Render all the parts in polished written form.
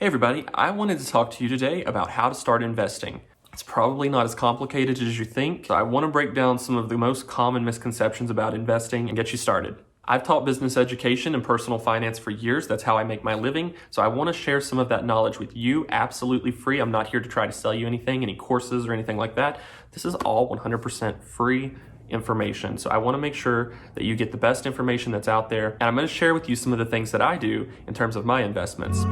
Hey everybody, I wanted to talk to you today about how to start investing. It's probably not as complicated as you think, so I want to break down some of the most common misconceptions about investing and get you started. I've taught business education and personal finance for years. That's how I make my living. So I want to share some of that knowledge with you absolutely free. I'm not here to try to sell you anything, any courses or anything like that. This is all 100% free information. So I want to make sure that you get the best information that's out there. And I'm going to share with you some of the things that I do in terms of my investments.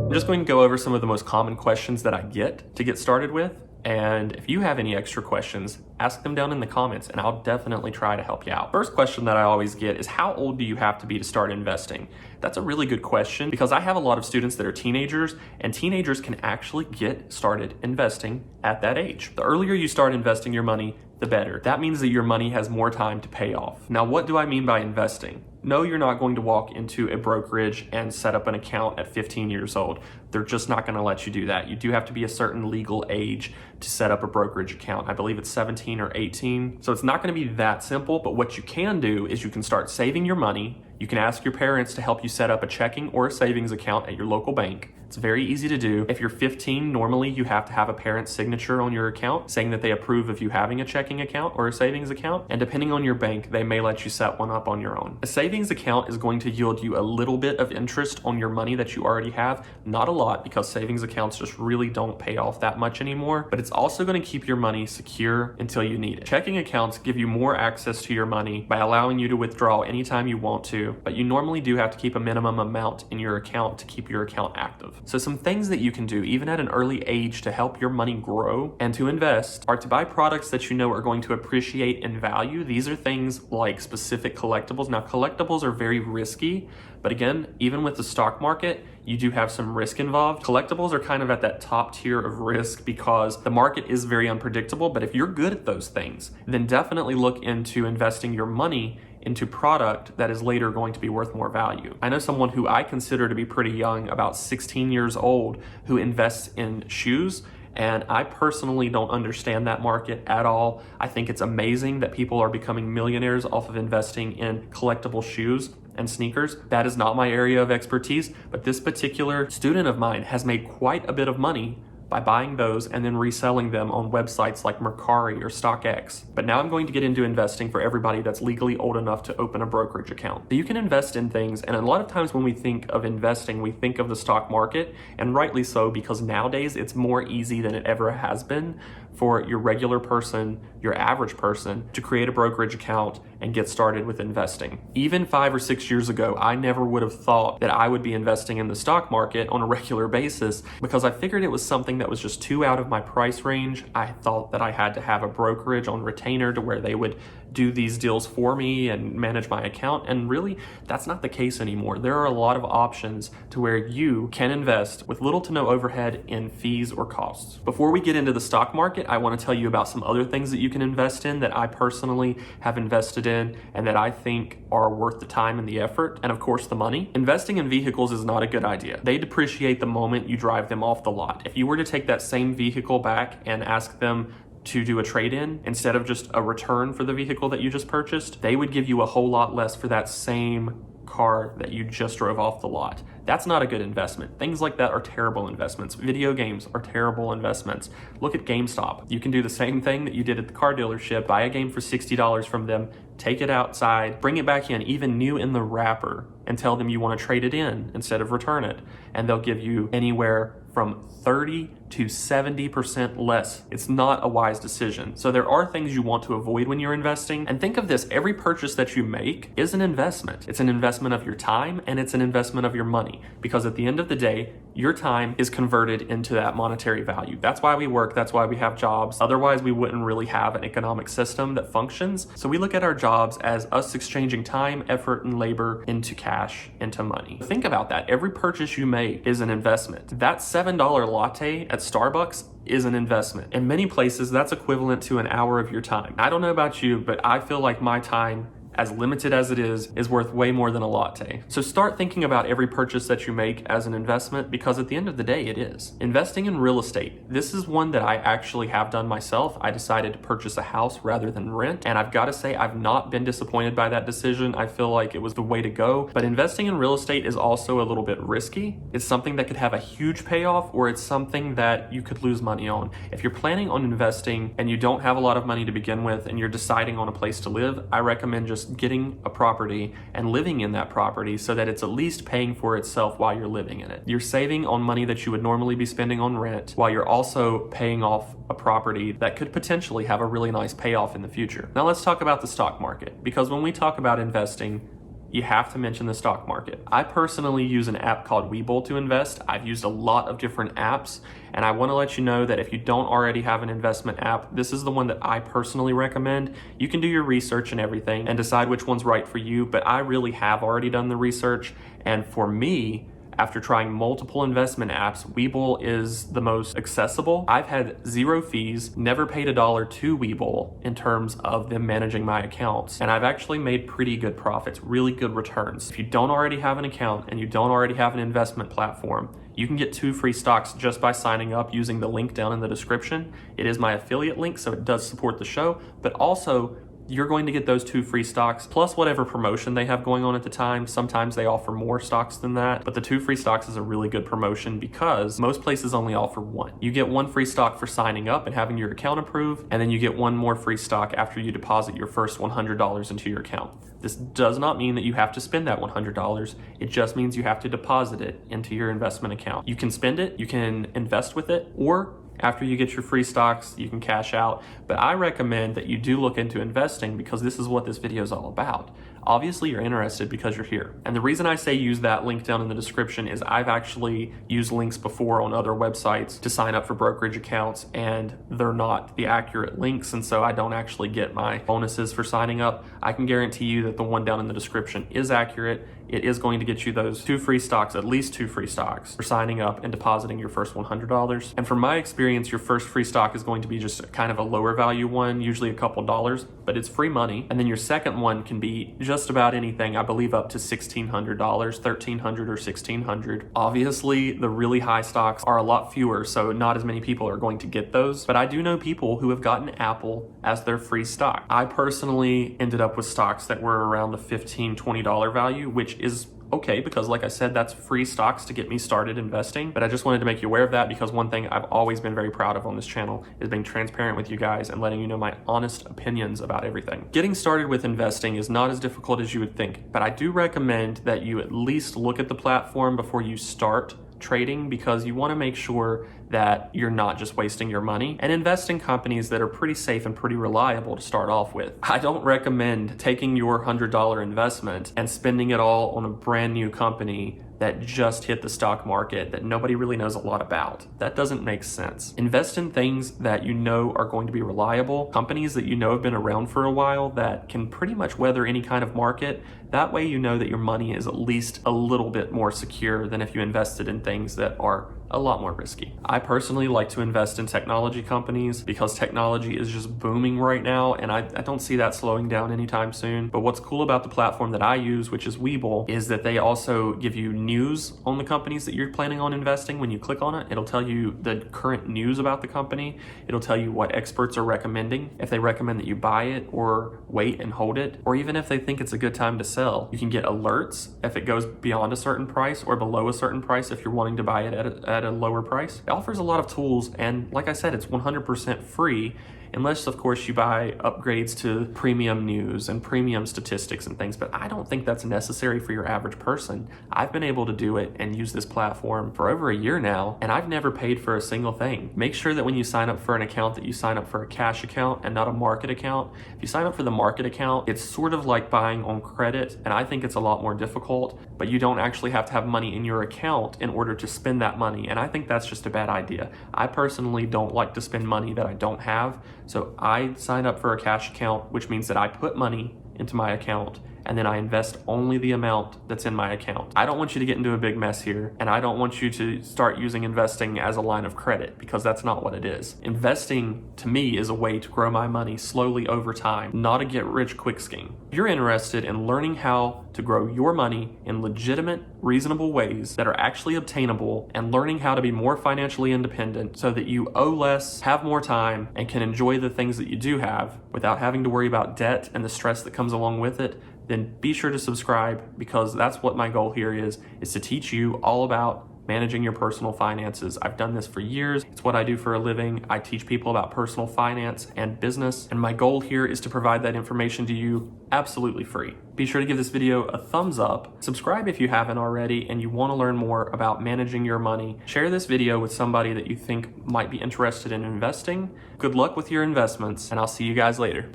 I'm just going to go over some of the most common questions that I get to get started with. And if you have any extra questions, ask them down in the comments and I'll definitely try to help you out. First question that I always get is, how old do you have to be to start investing? That's a really good question because I have a lot of students that are teenagers, and teenagers can actually get started investing at that age. The earlier you start investing your money, the better. That means that your money has more time to pay off. Now, what do I mean by investing? No, you're not going to walk into a brokerage and set up an account at 15 years old. They're just not going to let you do that. You do have to be a certain legal age to set up a brokerage account. I believe it's 17 or 18. So it's not going to be that simple, but what you can do is you can start saving your money. You can ask your parents to help you set up a checking or a savings account at your local bank. It's very easy to do. If you're 15, normally you have to have a parent's signature on your account saying that they approve of you having a checking account or a savings account. And depending on your bank, they may let you set one up on your own. A savings account is going to yield you a little bit of interest on your money that you already have. Not a lot, because savings accounts just really don't pay off that much anymore, but it's also going to keep your money secure until you need it. Checking accounts give you more access to your money by allowing you to withdraw anytime you want to, but you normally do have to keep a minimum amount in your account to keep your account active. So some things that you can do even at an early age to help your money grow and to invest are to buy products that you know are going to appreciate in value. These are things like specific collectibles. Now, collectibles are very risky, but again, even with the stock market, you do have some risk involved. Collectibles are kind of at that top tier of risk because the market is very unpredictable, but if you're good at those things, then definitely look into investing your money into product that is later going to be worth more value. I know someone who I consider to be pretty young, about 16 years old, who invests in shoes. And I personally don't understand that market at all. I think it's amazing that people are becoming millionaires off of investing in collectible shoes and sneakers. That is not my area of expertise, but this particular student of mine has made quite a bit of money by buying those and then reselling them on websites like Mercari or StockX. But now I'm going to get into investing for everybody that's legally old enough to open a brokerage account. So you can invest in things, and a lot of times when we think of investing, we think of the stock market, and rightly so, because nowadays it's more easy than it ever has been for your regular person, your average person, to create a brokerage account and get started with investing. Even 5 or 6 years ago, I never would have thought that I would be investing in the stock market on a regular basis because I figured it was something that was just too out of my price range. I thought that I had to have a brokerage on retainer to where they would do these deals for me and manage my account, and really that's not the case anymore. There are a lot of options to where you can invest with little to no overhead in fees or costs. Before we get into the stock market, I want to tell you about some other things that you can invest in that I personally have invested in and that I think are worth the time and the effort, and of course the money. Investing in vehicles is not a good idea. They depreciate the moment you drive them off the lot. If you were to take that same vehicle back and ask them to do a trade-in instead of just a return for the vehicle that you just purchased, they would give you a whole lot less for that same car that you just drove off the lot. That's not a good investment. Things like that are terrible investments. Video games are terrible investments. Look at GameStop. You can do the same thing that you did at the car dealership. Buy a game for $60 from them, take it outside, bring it back in, even new in the wrapper, and tell them you want to trade it in instead of return it. And they'll give you anywhere from 30 to 70% less. It's not a wise decision. So there are things you want to avoid when you're investing. And think of this, every purchase that you make is an investment. It's an investment of your time and it's an investment of your money. Because at the end of the day, your time is converted into that monetary value. That's why we work, that's why we have jobs. Otherwise, we wouldn't really have an economic system that functions. So we look at our jobs as us exchanging time, effort, and labor into cash, into money. Think about that. Every purchase you make is an investment. That $7 latte at Starbucks is an investment. In many places, that's equivalent to an hour of your time. I don't know about you, but I feel like my time as limited as it is worth way more than a latte. So start thinking about every purchase that you make as an investment, because at the end of the day, it is. Investing in real estate. This is one that I actually have done myself. I decided to purchase a house rather than rent, and I've got to say I've not been disappointed by that decision. I feel like it was the way to go. But investing in real estate is also a little bit risky. It's something that could have a huge payoff, or it's something that you could lose money on. If you're planning on investing and you don't have a lot of money to begin with and you're deciding on a place to live, I recommend just getting a property and living in that property so that it's at least paying for itself while you're living in it. You're saving on money that you would normally be spending on rent while you're also paying off a property that could potentially have a really nice payoff in the future. Now let's talk about the stock market, because when we talk about investing, you have to mention the stock market. I personally use an app called Webull to invest. I've used a lot of different apps, and I want to let you know that if you don't already have an investment app, this is the one that I personally recommend. You can do your research and everything and decide which one's right for you, but I really have already done the research, and for me, after trying multiple investment apps, Webull is the most accessible. I've had zero fees, never paid $1 to Webull in terms of them managing my accounts, and I've actually made pretty good profits, really good returns. If you don't already have an account and you don't already have an investment platform, you can get 2 free stocks just by signing up using the link down in the description. It is my affiliate link, so it does support the show, but also you're going to get those 2 free stocks plus whatever promotion they have going on at the time. Sometimes they offer more stocks than that, but the 2 free stocks is a really good promotion because most places only offer 1. You get 1 free stock for signing up and having your account approved, and then you get 1 more free stock after you deposit your first $100 into your account. This does not mean that you have to spend that $100. It just means you have to deposit it into your investment account. You can spend it, you can invest with it, or after you get your free stocks, you can cash out. But I recommend that you do look into investing, because this is what this video is all about. Obviously, you're interested because you're here. And the reason I say use that link down in the description is I've actually used links before on other websites to sign up for brokerage accounts, and they're not the accurate links, and so I don't actually get my bonuses for signing up. I can guarantee you that the one down in the description is accurate. It is going to get you those 2 free stocks, at least 2 free stocks, for signing up and depositing your first $100. And from my experience, your first free stock is going to be just kind of a lower value one, usually a couple dollars, but it's free money. And then your second one can be just about anything, I believe up to $1,600, $1,300 or $1,600. Obviously, the really high stocks are a lot fewer, so not as many people are going to get those. But I do know people who have gotten Apple as their free stock. I personally ended up with stocks that were around the $15, $20 value, which is okay, because like I said, that's free stocks to get me started investing. But I just wanted to make you aware of that, because one thing I've always been very proud of on this channel is being transparent with you guys and letting you know my honest opinions about everything. Getting started with investing is not as difficult as you would think, but I do recommend that you at least look at the platform before you start trading, because you want to make sure that you're not just wasting your money, and invest in companies that are pretty safe and pretty reliable to start off with. I don't recommend taking your $100 investment and spending it all on a brand new company that just hit the stock market that nobody really knows a lot about. That doesn't make sense. Invest in things that you know are going to be reliable, companies that you know have been around for a while that can pretty much weather any kind of market. That way you know that your money is at least a little bit more secure than if you invested in things that are a lot more risky. I personally like to invest in technology companies because technology is just booming right now, and I don't see that slowing down anytime soon. But what's cool about the platform that I use, which is Webull, is that they also give you news on the companies that you're planning on investing. When you click on it, it'll tell you the current news about the company. It'll tell you what experts are recommending, if they recommend that you buy it or wait and hold it, or even if they think it's a good time to sell. You can get alerts if it goes beyond a certain price or below a certain price if you're wanting to buy it at a lower price. It offers a lot of tools, and like I said, it's 100% free, unless of course you buy upgrades to premium news and premium statistics and things, but I don't think that's necessary for your average person. I've been able to do it and use this platform for over a year now, and I've never paid for a single thing. Make sure that when you sign up for an account that you sign up for a cash account and not a market account. If you sign up for the market account, it's sort of like buying on credit, and I think it's a lot more difficult, but you don't actually have to have money in your account in order to spend that money, and I think that's just a bad idea. I personally don't like to spend money that I don't have, so I sign up for a cash account, which means that I put money into my account and then I invest only the amount that's in my account. I don't want you to get into a big mess here, and I don't want you to start using investing as a line of credit, because that's not what it is. Investing, to me, is a way to grow my money slowly over time, not a get-rich-quick scheme. If you're interested in learning how to grow your money in legitimate, reasonable ways that are actually obtainable, and learning how to be more financially independent so that you owe less, have more time, and can enjoy the things that you do have without having to worry about debt and the stress that comes along with it, then be sure to subscribe, because that's what my goal here is to teach you all about managing your personal finances. I've done this for years. It's what I do for a living. I teach people about personal finance and business, and my goal here is to provide that information to you absolutely free. Be sure to give this video a thumbs up. Subscribe if you haven't already and you want to learn more about managing your money. Share this video with somebody that you think might be interested in investing. Good luck with your investments, and I'll see you guys later.